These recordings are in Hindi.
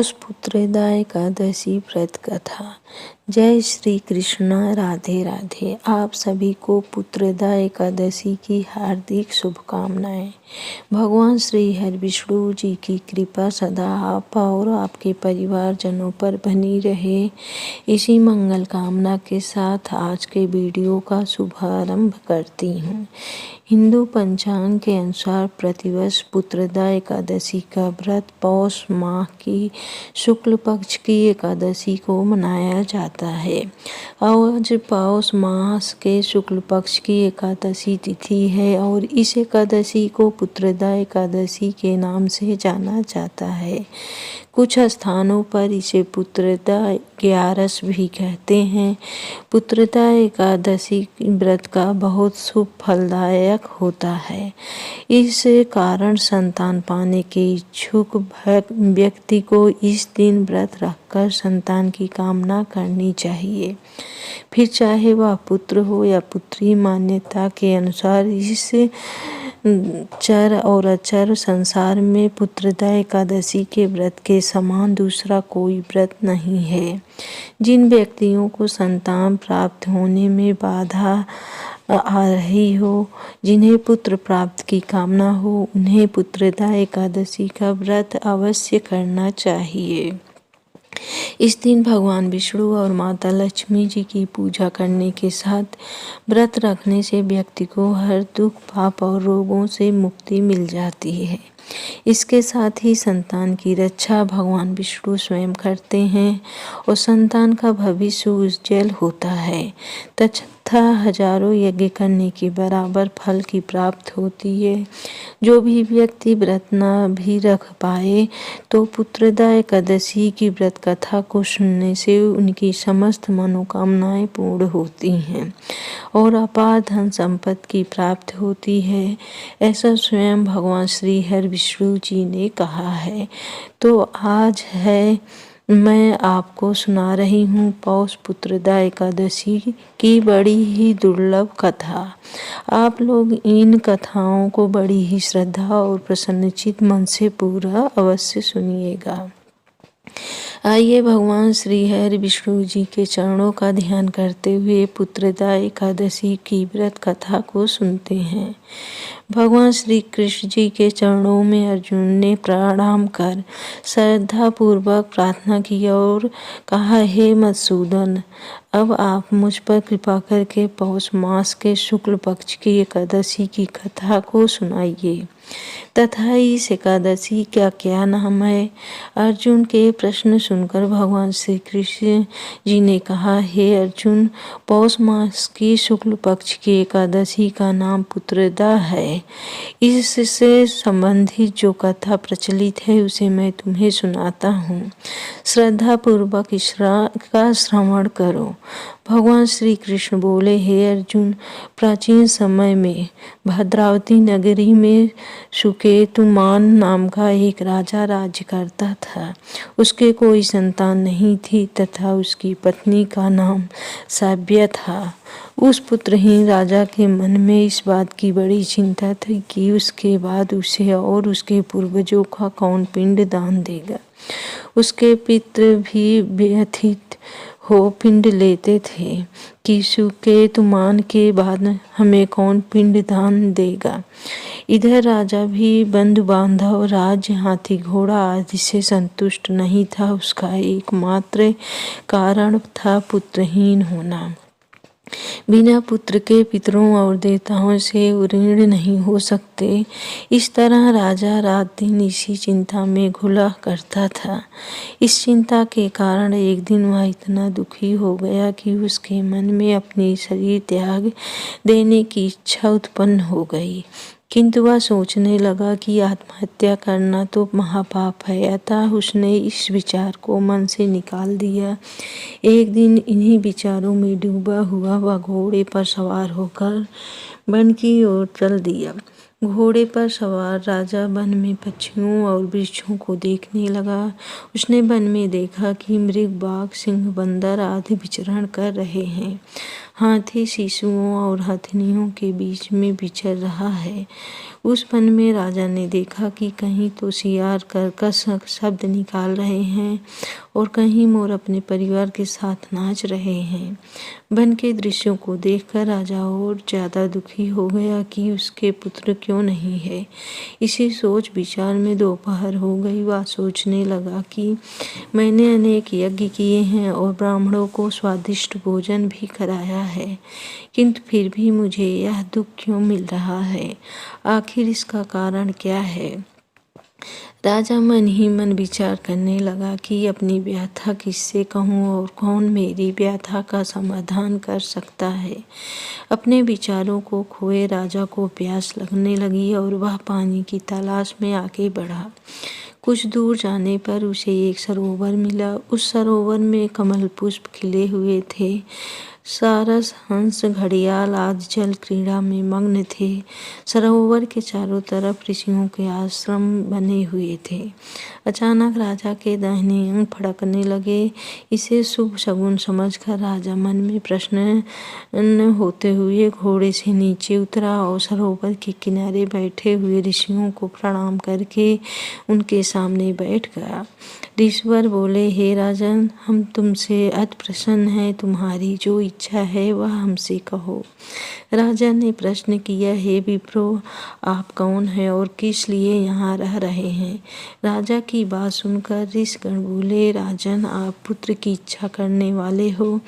पौषपुत्रदा एकादशी व्रत कथा। जय श्री कृष्ण, राधे राधे। आप सभी को पुत्रदा एकादशी की हार्दिक शुभकामनाएं। भगवान श्री हरि विष्णु जी की कृपा सदा आप और आपके परिवारजनों पर बनी रहे, इसी मंगल कामना के साथ आज के वीडियो का शुभारंभ करती हूँ। हिंदू पंचांग के अनुसार प्रतिवर्ष पुत्रदा एकादशी का व्रत पौष माह की शुक्ल पक्ष की एकादशी को मनाया जाता है। आज पौष मास के शुक्ल पक्ष की एकादशी तिथि है और इस एकादशी को पुत्रदा एकादशी के नाम से जाना जाता है। कुछ स्थानों पर इसे पुत्रदा ग्यारस भी कहते हैं। पुत्रदा एकादशी व्रत का बहुत शुभ फलदायक होता है। इस कारण संतान पाने के इच्छुक व्यक्ति को इस दिन व्रत रखकर संतान की कामना करनी चाहिए। फिर चाहे वह पुत्र हो या पुत्री, मान्यता के अनुसार इस चर और अचर संसार में पुत्रदा एकादशी के व्रत के समान दूसरा कोई व्रत नहीं है। जिन व्यक्तियों को संतान प्राप्त होने में बाधा आ रही हो, जिन्हें पुत्र प्राप्त की कामना हो, उन्हें पुत्रदा एकादशी का व्रत अवश्य करना चाहिए। इस दिन भगवान विष्णु और माता लक्ष्मी जी की पूजा करने के साथ व्रत रखने से व्यक्ति को हर दुख, पाप और रोगों से मुक्ति मिल जाती है। इसके साथ ही संतान की रक्षा भगवान विष्णु स्वयं करते हैं और संतान का भविष्य उज्जवल होता है तथा हजारों यज्ञ करने के बराबर फल की प्राप्त होती है। जो भी व्यक्ति व्रत न भी रख पाए तो पुत्रदा एकादशी की व्रत कथा को सुनने से उनकी समस्त मनोकामनाएं पूर्ण होती हैं और अपार धन संपत्ति की प्राप्ति होती है। ऐसा स्वयं भगवान श्री हरि विष्णु जी ने कहा है। तो आज मैं आपको सुना रही हूँ पौष पुत्रदा एकादशी की बड़ी ही दुर्लभ कथा। आप लोग इन कथाओं को बड़ी ही श्रद्धा और प्रसन्नचित मन से पूरा अवश्य सुनिएगा। आइए भगवान श्री हरि विष्णु जी के चरणों का ध्यान करते हुए पुत्रदा एकादशी की व्रत कथा को सुनते हैं। भगवान श्री कृष्ण जी के चरणों में अर्जुन ने प्रणाम कर श्रद्धा पूर्वक प्रार्थना की और कहा, हे मधुसूदन, अब आप मुझ पर कृपा करके पौष मास के शुक्ल पक्ष की एकादशी की कथा को सुनाइए तथा इस एकादशी का क्या नाम है। अर्जुन के प्रश्न सुनकर भगवान श्री कृष्ण जी ने कहा, हे अर्जुन, पौष मास की शुक्ल पक्ष की एकादशी का नाम पुत्रदा है। इससे संबंधित जो कथा प्रचलित है उसे मैं तुम्हें सुनाता हूँ। श्रद्धा पूर्वक इसका श्रवण करो। भगवान श्री कृष्ण बोले, हे अर्जुन, प्राचीन समय में भद्रावती नगरी में सुकेतुमान नाम का एक राजा राज्य करता था। उसके कोई संतान नहीं थी तथा उसकी पत्नी का नाम साव्य था। उस पुत्रहीन राजा के मन में इस बात की बड़ी चिंता थी कि उसके बाद उसे और उसके पूर्वजों का कौन पिंड दान देगा। उसके पितृ भी व्यथित हो पिंड लेते थे कि सुकेतुमान के बाद हमें कौन पिंड दान देगा। इधर राजा भी बंधु बांधव, राज्य, हाथी घोड़ा आदि से संतुष्ट नहीं था। उसका एकमात्र कारण था पुत्रहीन होना। बिना पुत्र के पितरों और देवताओं से ऋण नहीं हो सकते। इस तरह राजा रात दिन इसी चिंता में घुला करता था। इस चिंता के कारण एक दिन वह इतना दुखी हो गया कि उसके मन में अपनी शरीर त्याग देने की इच्छा उत्पन्न हो गई। किंतु वह सोचने लगा कि आत्महत्या करना तो महापाप है, अतः उसने इस विचार को मन से निकाल दिया। एक दिन इन्हीं विचारों में डूबा हुआ वह घोड़े पर सवार होकर वन की ओर चल दिया। घोड़े पर सवार राजा वन में पक्षियों और वृक्षों को देखने लगा। उसने वन में देखा कि मृग, बाघ, सिंह, बंदर आदि विचरण कर रहे हैं। हाथी शिशुओं और हथनियों के बीच में विचर रहा है। उस पन में राजा ने देखा कि कहीं तो सियार कर्कश शब्द निकाल रहे हैं और कहीं मोर अपने परिवार के साथ नाच रहे हैं। वन के दृश्यों को देखकर राजा और ज्यादा दुखी हो गया कि उसके पुत्र क्यों नहीं है। इसी सोच विचार में दोपहर हो गई। वह सोचने लगा कि मैंने अनेक यज्ञ किए हैं और ब्राह्मणों को स्वादिष्ट भोजन भी कराया है, किंतु फिर भी मुझे यह दुख क्यों मिल रहा है? आखिर इसका कारण क्या है? राजा मन ही मन विचार करने लगा कि अपनी व्यथा किससे कहूँ और कौन मेरी व्यथा का समाधान कर सकता है। अपने विचारों को खोए राजा को प्यास लगने लगी और वह पानी की तलाश में आगे बढ़ा। कुछ दूर जाने पर उसे एक सरोवर मिला। उस सरोवर में कमल पुष्प खिले हुए थे। सारस, हंस, घड़ियाल आदि जल क्रीड़ा में मग्न थे। सरोवर के चारों तरफ ऋषियों के आश्रम बने हुए थे। अचानक राजा के दाहिने अंग फड़कने लगे। इसे शुभ शगुन समझकर राजा मन में प्रसन्न होते हुए घोड़े से नीचे उतरा और सरोवर के किनारे बैठे हुए ऋषियों को प्रणाम करके उनके सामने बैठ गया। ऋषिवर बोले, हे राजन, हम तुमसे अति प्रसन्न हैं। तुम्हारी जो इच्छा है वह हमसे कहो। राजा ने प्रश्न किया, हे विप्रो, आप कौन हैं और किस लिए यहाँ रह रहे हैं? राजा की बात सुनकर ऋषिगण बोले, राजन, आप पुत्र की इच्छा करने वाले हो।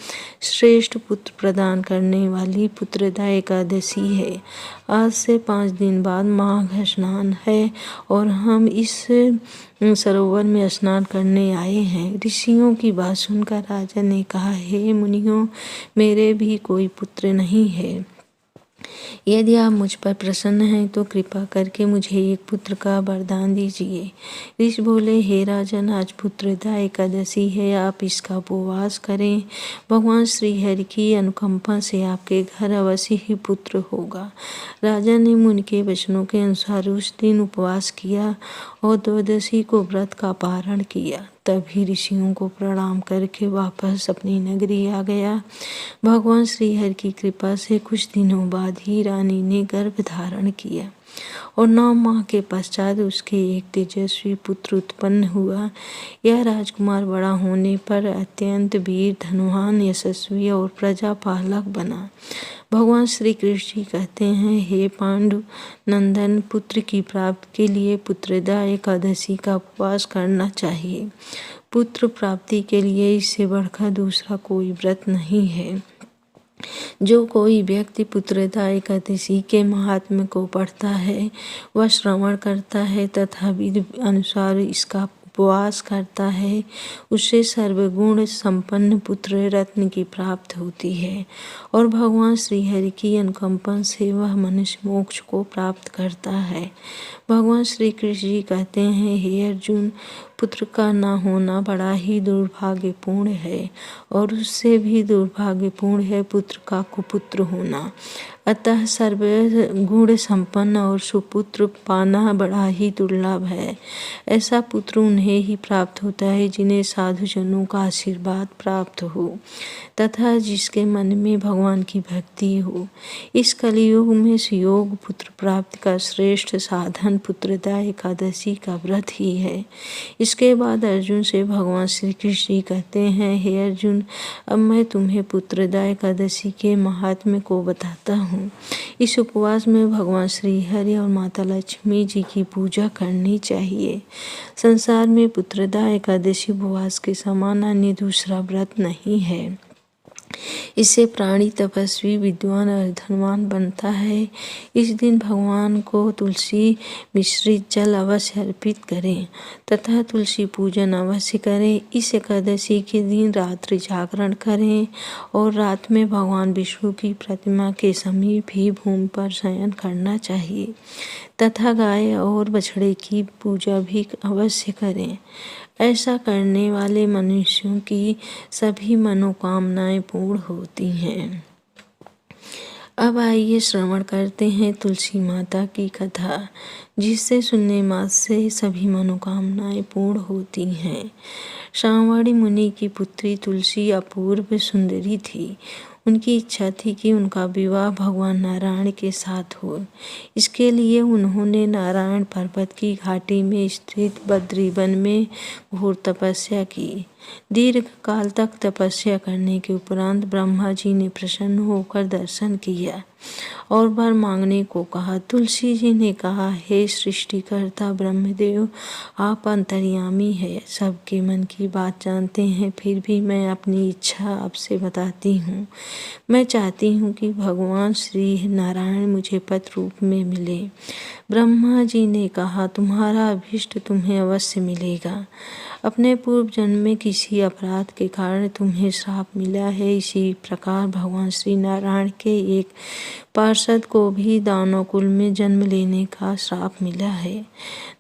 श्रेष्ठ पुत्र प्रदान करने वाली पुत्रदा एकादशी है। आज से 5 दिन बाद माघ स्नान है और हम इस सरोवर में स्नान करने आए हैं। ऋषियों की बात सुनकर राजा ने कहा, हे मुनियों, मेरे भी कोई पुत्र नहीं है। यदि आप मुझ पर प्रसन्न हैं तो कृपा करके मुझे एक पुत्र का वरदान दीजिए। ऋषि बोले, हे राजन, आज पुत्रदा एकादशी है, आप इसका उपवास करें। भगवान श्री हरि की अनुकंपा से आपके घर अवश्य ही पुत्र होगा। राजा ने मुनि के वचनों के अनुसार उस दिन उपवास किया और द्वादशी को व्रत का पारण किया। तभी ऋषियों को प्रणाम करके वापस अपनी नगरी आ गया। भगवान श्री हरि की कृपा से कुछ दिनों बाद ही रानी ने गर्भ धारण किया और 9 माह के पश्चात उसके एक तेजस्वी पुत्र उत्पन्न हुआ। यह राजकुमार बड़ा होने पर अत्यंत वीर, धनवान, यशस्वी और प्रजापालक बना। भगवान श्री कृष्ण जी कहते हैं, हे पांडु नंदन, पुत्र की प्राप्ति के लिए पुत्रदा एकादशी का उपवास करना चाहिए। पुत्र प्राप्ति के लिए इससे बढ़कर दूसरा कोई व्रत नहीं है। जो कोई व्यक्ति पुत्रदा एकादशी के महात्म्य को पढ़ता है, वह श्रवण करता है तथा विधि अनुसार इसका उपवास करता है, उसे सर्वगुण संपन्न पुत्र रत्न की प्राप्त होती है और भगवान श्री हरि की अनुकंपा से वह मनुष्य मोक्ष को प्राप्त करता है। भगवान श्री कृष्ण जी कहते हैं, हे अर्जुन, पुत्र का न होना बड़ा ही दुर्भाग्यपूर्ण है और उससे भी दुर्भाग्यपूर्ण है पुत्र का कुपुत्र होना। अतः सर्वगुण संपन्न और सुपुत्र पाना बड़ा ही दुर्लभ है। ऐसा पुत्र उन्हें ही प्राप्त होता है जिन्हें साधुजनों का आशीर्वाद प्राप्त हो तथा जिसके मन में भगवान की भक्ति हो। इस कलियुग में सुयोग पुत्र प्राप्ति का श्रेष्ठ साधन पुत्रदा एकादशी का व्रत ही है। इसके बाद अर्जुन से भगवान श्री कृष्ण जी कहते हैं, हे अर्जुन, अब मैं तुम्हें पुत्रदा एकादशी के महात्म्य को बताता हूँ। इस उपवास में भगवान श्री हरि और माता लक्ष्मी जी की पूजा करनी चाहिए। संसार में पुत्रदा एकादशी उपवास के समान अन्य दूसरा व्रत नहीं है। इससे प्राणी तपस्वी, विद्वान और धनवान बनता है। इस दिन भगवान को तुलसी मिश्रित जल अवश्य अर्पित करें तथा तुलसी पूजन अवश्य करें। इस एकादशी के दिन रात्रि जागरण करें और रात में भगवान विष्णु की प्रतिमा के समीप ही भूमि पर शयन करना चाहिए तथा गाय और बछड़े की पूजा भी अवश्य करें। ऐसा करने वाले मनुष्यों की सभी मनोकामनाएं पूर्ण होती हैं। अब आइए श्रवण करते हैं तुलसी माता की कथा, जिससे सुनने मात्र से सभी मनोकामनाएं पूर्ण होती हैं। शांवणी मुनि की पुत्री तुलसी अपूर्व सुंदरी थी। उनकी इच्छा थी कि उनका विवाह भगवान नारायण के साथ हो। इसके लिए उन्होंने नारायण पर्वत की घाटी में स्थित बद्री वन में घोर तपस्या की। दीर्घ काल तक तपस्या करने के उपरांत ब्रह्मा जी ने प्रसन्न होकर दर्शन किया और वर मांगने को कहा। तुलसी जी ने कहा, हे सृष्टिकर्ता ब्रह्मदेव, आप अंतर्यामी है, सबके मन की बात जानते हैं, फिर भी मैं अपनी इच्छा आपसे बताती हूँ। मैं चाहती हूँ कि भगवान श्री नारायण मुझे पति रूप में मिले। ब्रह्मा जी ने कहा, तुम्हारा अभीष्ट तुम्हें अवश्य मिलेगा। अपने पूर्व जन्म में किसी अपराध के कारण तुम्हें श्राप मिला है। इसी प्रकार भगवान श्री नारायण के एक पार्षद को भी दानव कुल में जन्म लेने का श्राप मिला है।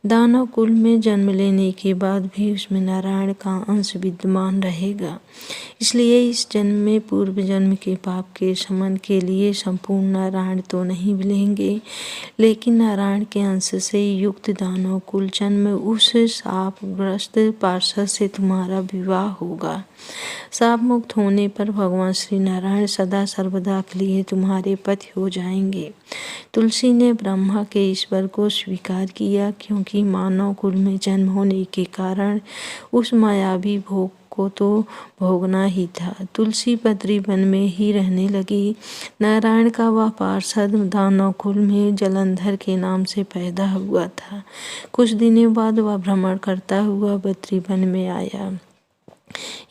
दानव कुल में जन्म लेने के बाद भी उसमें नारायण का अंश विद्यमान रहेगा। इसलिए इस जन्म में पूर्व जन्म के पाप के शमन के लिए संपूर्ण नारायण तो नहीं मिलेंगे, लेकिन नारायण के अंश से युक्त दानव कुल जन्म उस शापग्रस्त पार्षद से तुम्हारा विवाह होगा। शाप मुक्त होने पर भगवान श्री नारायण सदा सर्वदा के लिए तुम्हारे पति हो जाएंगे। तुलसी ने ब्रह्मा के ईश्वर को स्वीकार किया, क्योंकि मानव कुल में जन्म होने के कारण उस मायावी भोग को तो भोगना ही था। तुलसी बद्री वन में ही रहने लगी। नारायण का वह पार्षद दानव कुल में जलंधर के नाम से पैदा हुआ था। कुछ दिनों बाद वह भ्रमण करता हुआ बद्री वन में आया।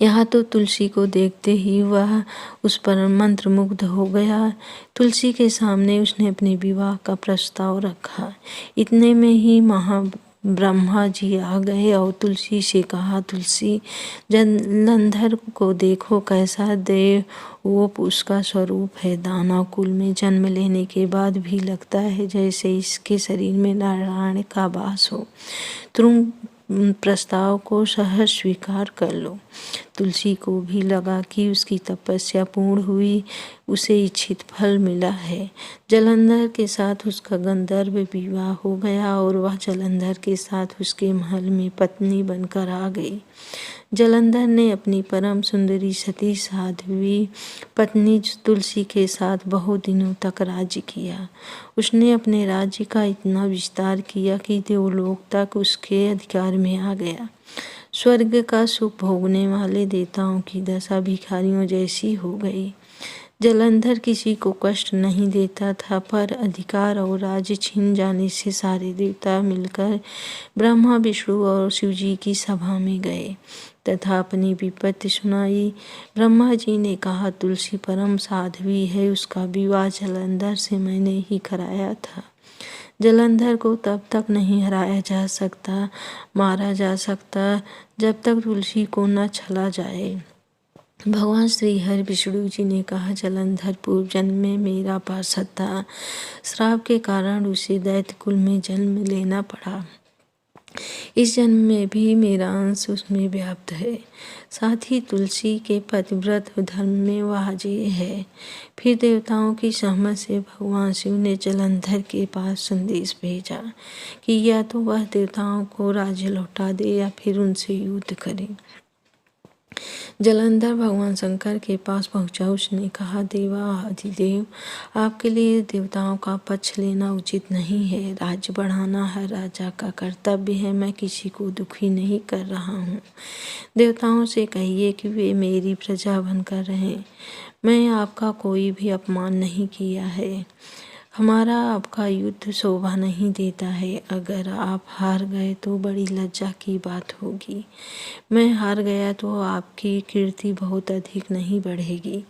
यहाँ तो तुलसी को देखते ही वह उस पर मंत्रमुग्ध हो गया। तुलसी के सामने उसने अपने विवाह का प्रस्ताव रखा। इतने में ही ब्रह्मा जी आ गए और तुलसी से कहा, तुलसी, जलंधर को देखो, कैसा देव वो उसका स्वरूप है। दानव कुल में जन्म लेने के बाद भी लगता है जैसे इसके शरीर में नारायण का वास हो। तुम प्रस्ताव को सहज स्वीकार कर लो। तुलसी को भी लगा कि उसकी तपस्या पूर्ण हुई, उसे इच्छित फल मिला है। जलंधर के साथ उसका गंधर्व विवाह हो गया और वह जलंधर के साथ उसके महल में पत्नी बनकर आ गई। जलंधर ने अपनी परम सुंदरी सती साध्वी पत्नी तुलसी के साथ बहुत दिनों तक राज्य किया। उसने अपने राज्य का इतना विस्तार किया कि देवलोक तक उसके अधिकार में आ गया। स्वर्ग का सुख भोगने वाले देवताओं की दशा भिखारियों जैसी हो गई। जलंधर किसी को कष्ट नहीं देता था, पर अधिकार और राज्य छीन जाने से सारे देवता मिलकर ब्रह्मा, विष्णु और शिव जी की सभा में गए तथा अपनी विपत्ति सुनाई। ब्रह्मा जी ने कहा, तुलसी परम साध्वी है, उसका विवाह जलंधर से मैंने ही कराया था। जलंधर को तब तक नहीं हराया जा सकता, मारा जा सकता, जब तक तुलसी को न छला जाए। भगवान श्री हरि विष्णु जी ने कहा, जलंधर पूर्व जन्म में मेरा पार्षद था। श्राप के कारण उसे दैत्य कुल में जन्म लेना पड़ा। इस जन्म में भी मेरा अंश उसमें व्याप्त है। साथ ही तुलसी के पतिव्रत धर्म में वह अजेय है। फिर देवताओं की सहमति से भगवान शिव ने जलंधर के पास संदेश भेजा कि या तो वह देवताओं को राज्य लौटा दे या फिर उनसे युद्ध करे। जलंधर भगवान शंकर के पास पहुंचा। उसने कहा, देवा अधिदेव, आपके लिए देवताओं का पक्ष लेना उचित नहीं है। राज्य बढ़ाना हर राजा का कर्तव्य है। मैं किसी को दुखी नहीं कर रहा हूँ। देवताओं से कहिए कि वे मेरी प्रजा बनकर रहें। मैं आपका कोई भी अपमान नहीं किया है। हमारा आपका युद्ध शोभा नहीं देता है। अगर आप हार गए तो बड़ी लज्जा की बात होगी। मैं हार गया तो आपकी कीर्ति बहुत अधिक नहीं बढ़ेगी।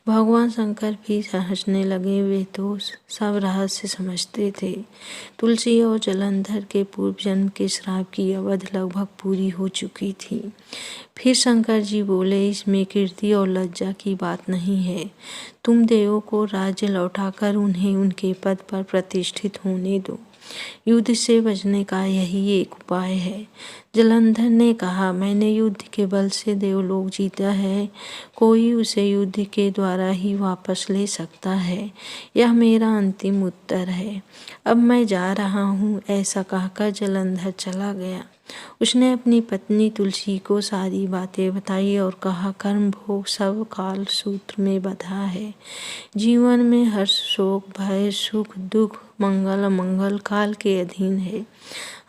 भगवान शंकर भी हंसने लगे। वे तो सब रहस्य समझते थे। तुलसी और जलंधर के पूर्व जन्म के श्राप की अवधि लगभग पूरी हो चुकी थी। फिर शंकर जी बोले, इसमें कीर्ति और लज्जा की बात नहीं है। तुम देवों को राज्य लौटाकर उन्हें उनके पद पर प्रतिष्ठित होने दो। युद्ध से बचने का यही एक उपाय है। जलंधर ने कहा, मैंने युद्ध के बल से देवलोक जीता है। कोई उसे युद्ध के द्वारा ही वापस ले सकता है। यह मेरा अंतिम उत्तर है। अब मैं जा रहा हूँ। ऐसा कहकर जलंधर चला गया। उसने अपनी पत्नी तुलसी को सारी बातें बताई और कहा, कर्म भोग सब काल सूत्र में बंधा है। जीवन में हर्ष शोक भय सुख दुख मंगल अमंगल काल के अधीन है।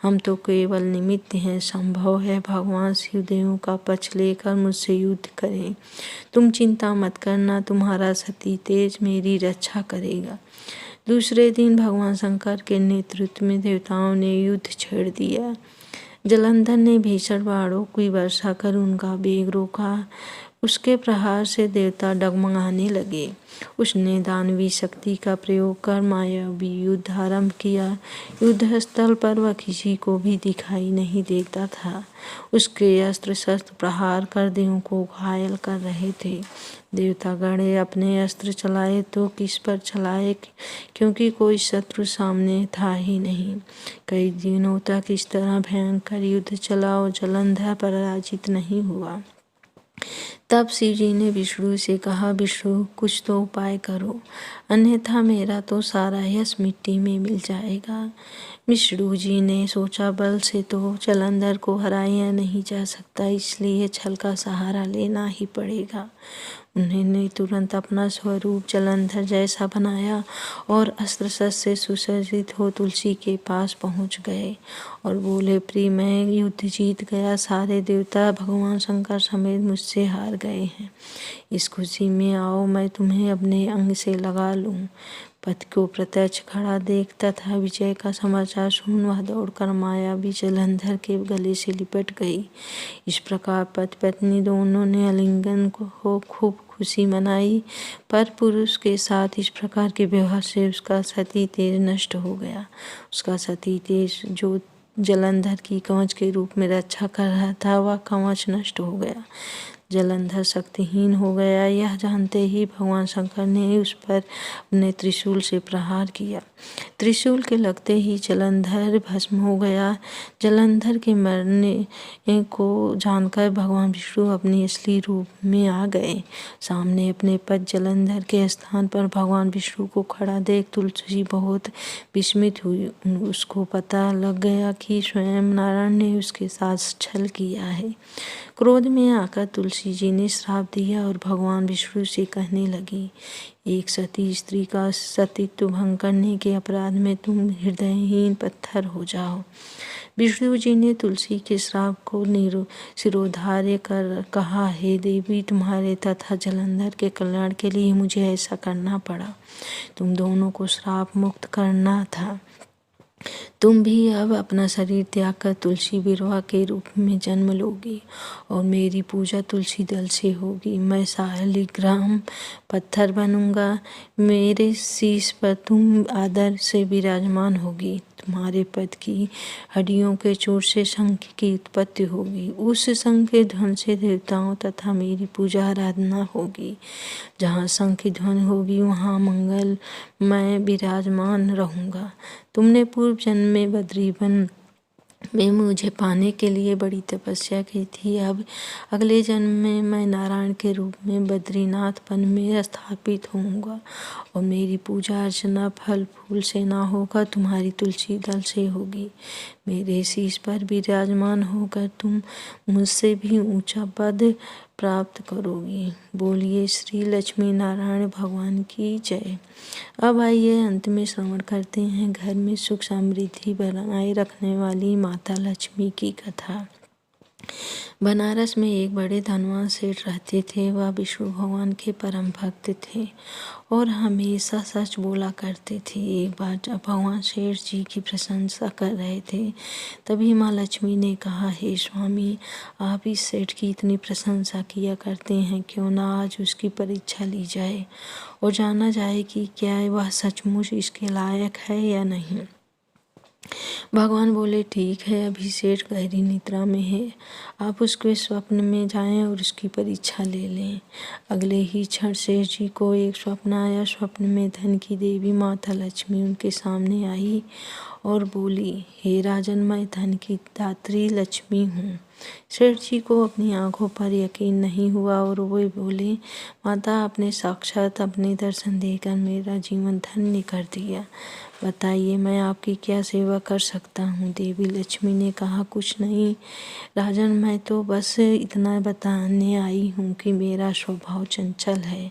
हम तो केवल निमित्त हैं। संभव है भगवान शिवदेव का पक्ष लेकर मुझसे युद्ध करें। तुम चिंता मत करना, तुम्हारा सती तेज मेरी रक्षा करेगा। दूसरे दिन भगवान शंकर के नेतृत्व में देवताओं ने युद्ध छेड़ दिया। जलंधर ने भीषण बाणों की वर्षा कर उनका वेग रोका। उसके प्रहार से देवता डगमगाने लगे। उसने दानवी शक्ति का प्रयोग कर मायावी युद्ध आरंभ किया। युद्ध स्थल पर वह किसी को भी दिखाई नहीं देता था। उसके अस्त्र शस्त्र प्रहार कर देवों को घायल कर रहे थे। देवता गणे अपने अस्त्र चलाए तो किस पर चलाए, क्योंकि कोई शत्रु सामने था ही नहीं। कई दिनों तक इस तरह भयंकर युद्ध चला और जलंधर पराजित नहीं हुआ। तब शिव जी ने विष्णु से कहा, विष्णु कुछ तो उपाय करो, अन्यथा मेरा तो सारा यश मिट्टी में मिल जाएगा। विष्णु जी ने सोचा, बल से तो जलंधर को हराया नहीं जा सकता, इसलिए छल का सहारा लेना ही पड़ेगा। उन्होंने तुरंत अपना स्वरूप जलंधर जैसा बनाया और अस्त्र शस्त्र से सुसज्जित हो तुलसी के पास पहुंच गए और बोले, प्रिय मैं युद्ध जीत गया। सारे देवता भगवान शंकर समेत मुझसे हार गए हैं। इस खुशी में आओ मैं तुम्हें अपने अंग से लगा लूं। पति को प्रत्यक्ष खड़ा देख तथा विजय का समाचार सुन वह दौड़कर मायावी जलंधर के गले से लिपट गई। इस प्रकार पति पत्नी दोनों ने आलिंगन को खूब खुशी मनाई। पर पुरुष के साथ इस प्रकार के व्यवहार से उसका सती तेज नष्ट हो गया। उसका सती तेज जो जलंधर की कवच के रूप में रक्षा कर रहा था, वह कवच नष्ट हो गया। जलंधर शक्तिहीन हो गया। यह जानते ही भगवान शंकर ने उस पर अपने त्रिशूल से प्रहार किया। त्रिशूल के लगते ही जलंधर भस्म हो गया। जलंधर के मरने को जानकर भगवान विष्णु अपने असली रूप में आ गए। सामने अपने पति जलंधर के स्थान पर भगवान विष्णु को खड़ा देख तुलसी बहुत विस्मित हुई। उसको पता लग गया कि स्वयं नारायण ने उसके साथ छल किया है। क्रोध में आकर तुलसी जी ने श्राप दिया और भगवान विष्णु से कहने लगी, एक सती स्त्री का सतीत्व भंग करने के अपराध में तुम हृदयहीन पत्थर हो जाओ। विष्णु जी ने तुलसी के श्राप को सिरोधार्य कर कहा, हे देवी, तुम्हारे तथा जलंधर के कल्याण के लिए मुझे ऐसा करना पड़ा। तुम दोनों को श्राप मुक्त करना था। तुम भी अब अपना शरीर त्याग कर तुलसी बिरवा के रूप में जन्म लोगी और मेरी पूजा तुलसी दल से होगी। मैं शालिग्राम पत्थर बनूंगा। मेरे शीश पर तुम आदर से विराजमान होगी। तुम्हारे पद की हड्डियों के चोट से शंख की उत्पत्ति होगी। उस शंख के ध्वनि से देवताओं तथा मेरी पूजा आराधना होगी। जहाँ शंख की ध्वनि होगी वहाँ मंगल मैं विराजमान रहूँगा। तुमने पूर्व जन्म में बद्रीवन में मुझे पाने के लिए बड़ी तपस्या की थी। अब अगले जन्म में मैं नारायण के रूप में बद्रीनाथ वन में स्थापित होऊंगा और मेरी पूजा अर्चना फल फूल से ना होकर तुम्हारी तुलसी दल से होगी। मेरे शीश पर विराजमान होकर तुम मुझसे भी ऊंचा पद प्राप्त करोगी। बोलिए श्री लक्ष्मी नारायण भगवान की जय। अब आइए अंत में श्रवण करते हैं घर में सुख समृद्धि बनाए रखने वाली माता लक्ष्मी की कथा। बनारस में एक बड़े धनवान सेठ रहते थे। वह विष्णु भगवान के परम भक्त थे और हमेशा सच बोला करते थे। एक बार जब भगवान सेठ जी की प्रशंसा कर रहे थे, तभी माँ लक्ष्मी ने कहा, हे स्वामी, आप इस सेठ की इतनी प्रशंसा किया करते हैं, क्यों ना आज उसकी परीक्षा ली जाए और जाना जाए कि क्या वह सचमुच इसके लायक है या नहीं। भगवान बोले, ठीक है, अभी सेठ गहरी निद्रा में है। आप उसके स्वप्न में जाएं और उसकी परीक्षा ले लें। अगले ही क्षण सेठ जी को एक स्वप्न आया। स्वप्न में धन की देवी माता लक्ष्मी उनके सामने आई और बोली, हे राजन, मैं धन की दात्री लक्ष्मी हूँ। सेठ जी को अपनी आंखों पर यकीन नहीं हुआ और वे बोले, माता, आपने साक्षात अपने दर्शन देकर मेरा जीवन धन्य कर दिया। बताइए, मैं आपकी क्या सेवा कर सकता हूँ। देवी लक्ष्मी ने कहा, कुछ नहीं राजन, मैं तो बस इतना बताने आई हूँ कि मेरा स्वभाव चंचल है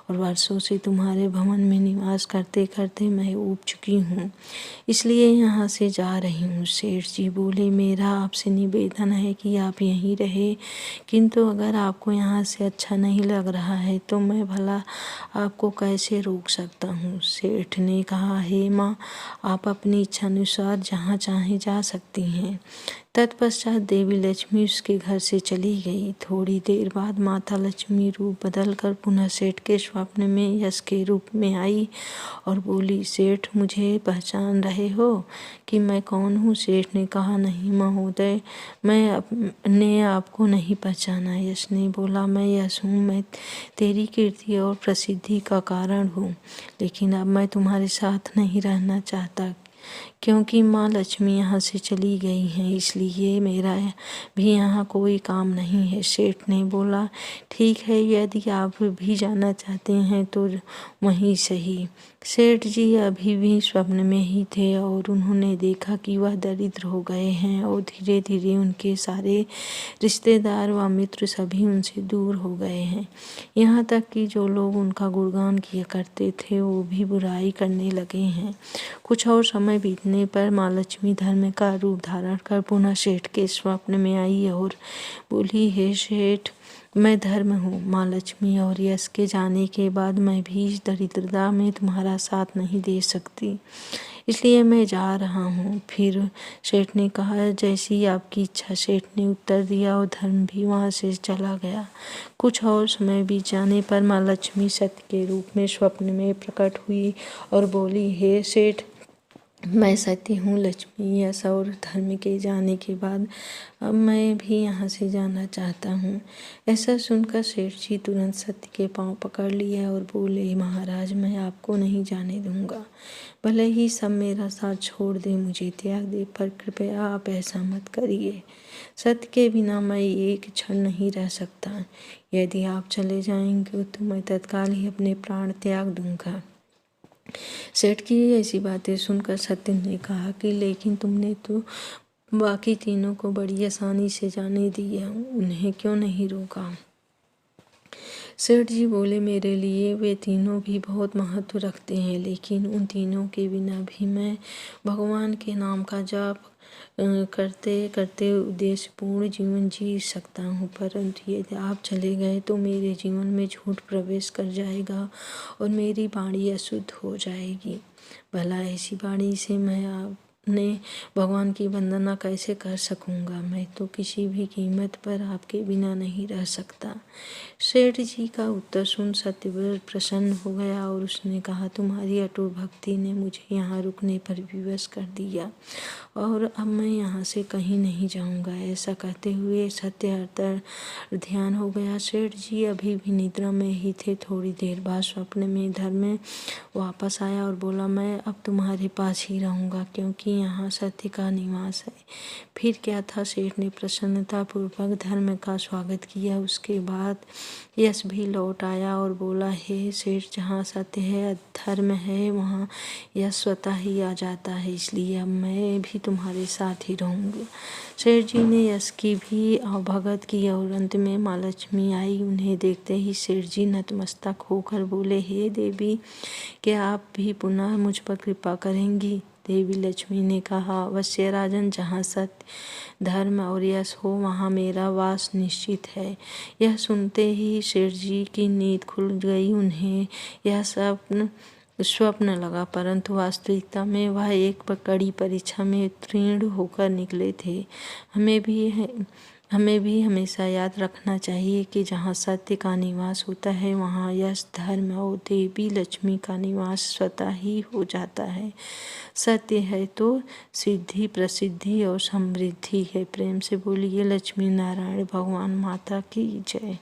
और वर्षों से तुम्हारे भवन में निवास करते करते मैं ऊब चुकी हूँ, इसलिए यहाँ से जा रही हूँ। सेठ जी बोले, मेरा आपसे निवेदन है कि आप यहीं रहे, किंतु अगर आपको यहाँ से अच्छा नहीं लग रहा है तो मैं भला आपको कैसे रोक सकता हूँ। सेठ ने कहा, हे माँ, आप अपनी इच्छा अनुसार जहाँ चाहें जा सकती हैं। तत्पश्चात देवी लक्ष्मी उसके घर से चली गई। थोड़ी देर बाद माता लक्ष्मी रूप बदलकर पुनः सेठ के स्वप्न में यश के रूप में आई और बोली, सेठ, मुझे पहचान रहे हो कि मैं कौन हूँ। सेठ ने कहा, नहीं महोदय, मैं अपने आपको नहीं पहचाना। यश ने बोला, मैं यश हूँ, मैं तेरी कीर्ति और प्रसिद्धि का कारण हूँ, लेकिन अब मैं तुम्हारे साथ नहीं रहना चाहता क्योंकि माँ लक्ष्मी यहाँ से चली गई हैं, इसलिए मेरा भी यहाँ कोई काम नहीं है। सेठ ने बोला, ठीक है, यदि आप भी जाना चाहते हैं तो वहीं सही। सेठ जी अभी भी स्वप्न में ही थे और उन्होंने देखा कि वह दरिद्र हो गए हैं और धीरे धीरे उनके सारे रिश्तेदार व मित्र सभी उनसे दूर हो गए हैं। यहाँ तक कि जो लोग उनका गुणगान किया करते थे वो भी बुराई करने लगे हैं। कुछ और समय बीतने पर माँ लक्ष्मी धर्म का रूप धारण कर पुनः सेठ के स्वप्न में आई और बोली, हे सेठ, मैं धर्म हूँ। माँ लक्ष्मी और यश के जाने के बाद मैं भी इस दरिद्रता में तुम्हारा साथ नहीं दे सकती, इसलिए मैं जा रहा हूँ। फिर सेठ ने कहा, जैसी आपकी इच्छा। सेठ ने उत्तर दिया और धर्म भी वहाँ से चला गया। कुछ और समय बीत जाने पर माँ लक्ष्मी सत्य के रूप में स्वप्न में प्रकट हुई और बोली, हे सेठ, मैं सत्य हूँ। लक्ष्मी, यश और धर्म के जाने के बाद अब मैं भी यहाँ से जाना चाहता हूँ। ऐसा सुनकर सेठ जी तुरंत सत्य के पांव पकड़ लिए और बोले, महाराज, मैं आपको नहीं जाने दूंगा। भले ही सब मेरा साथ छोड़ दे, मुझे त्याग दे, पर कृपया आप ऐसा मत करिए। सत्य के बिना मैं एक क्षण नहीं रह सकता। यदि आप चले जाएंगे तो मैं तत्काल ही अपने प्राण त्याग दूंगा। सेठ की ऐसी बातें सुनकर सत्य ने कहा कि लेकिन तुमने तो बाकी तीनों को बड़ी आसानी से जाने दिया, उन्हें क्यों नहीं रोका। सेठ जी बोले, मेरे लिए वे तीनों भी बहुत महत्व रखते हैं, लेकिन उन तीनों के बिना भी मैं भगवान के नाम का जाप करते करते उद्देश्यपूर्ण जीवन जी सकता हूँ, परंतु यदि आप चले गए तो मेरे जीवन में झूठ प्रवेश कर जाएगा और मेरी वाणी अशुद्ध हो जाएगी। भला ऐसी वाणी से मैं अपने भगवान की वंदना कैसे कर सकूँगा। मैं तो किसी भी कीमत पर आपके बिना नहीं रह सकता। सेठ जी का उत्तर सुन सत्यव्रत प्रसन्न हो गया और उसने कहा, तुम्हारी अटूट भक्ति ने मुझे यहाँ रुकने पर विवश कर दिया और अब मैं यहाँ से कहीं नहीं जाऊँगा। ऐसा कहते हुए सत्य अंतर ध्यान हो गया। सेठ जी अभी भी निद्रा में ही थे। थोड़ी देर बाद स्वप्न में धर्म वापस आया और बोला, मैं अब तुम्हारे पास ही रहूँगा क्योंकि यहाँ सत्य का निवास है। फिर क्या था, सेठ ने प्रसन्नता पूर्वक धर्म का स्वागत किया। उसके बाद यश भी लौट आया और बोला, हे सेठ, जहाँ सत्य है, धर्म है, वहाँ यश स्वतः ही आ जाता है, इसलिए अब मैं भी तुम्हारे साथ ही रहूँगी। सेठ जी ने यश की भी भगत की और अंत में माँ लक्ष्मी आई। उन्हें देखते ही सेठ जी नतमस्तक होकर बोले, हे देवी, क्या आप भी पुनः मुझ पर कृपा करेंगी। देवी लक्ष्मी ने कहा, अवश्य राजन, जहाँ सत्य, धर्म और यश हो वहाँ मेरा वास निश्चित है। यह सुनते ही सेठ जी की नींद खुल गई। उन्हें यह स्वप्न लगा, परंतु वास्तविकता में वह एक कड़ी परीक्षा में उत्तीर्ण होकर निकले थे। हमें भी हमेशा याद रखना चाहिए कि जहाँ सत्य का निवास होता है वहाँ यश, धर्म और देवी लक्ष्मी का निवास स्वतः ही हो जाता है। सत्य है तो सिद्धि, प्रसिद्धि और समृद्धि है। प्रेम से बोलिए लक्ष्मी नारायण भगवान माता की जय।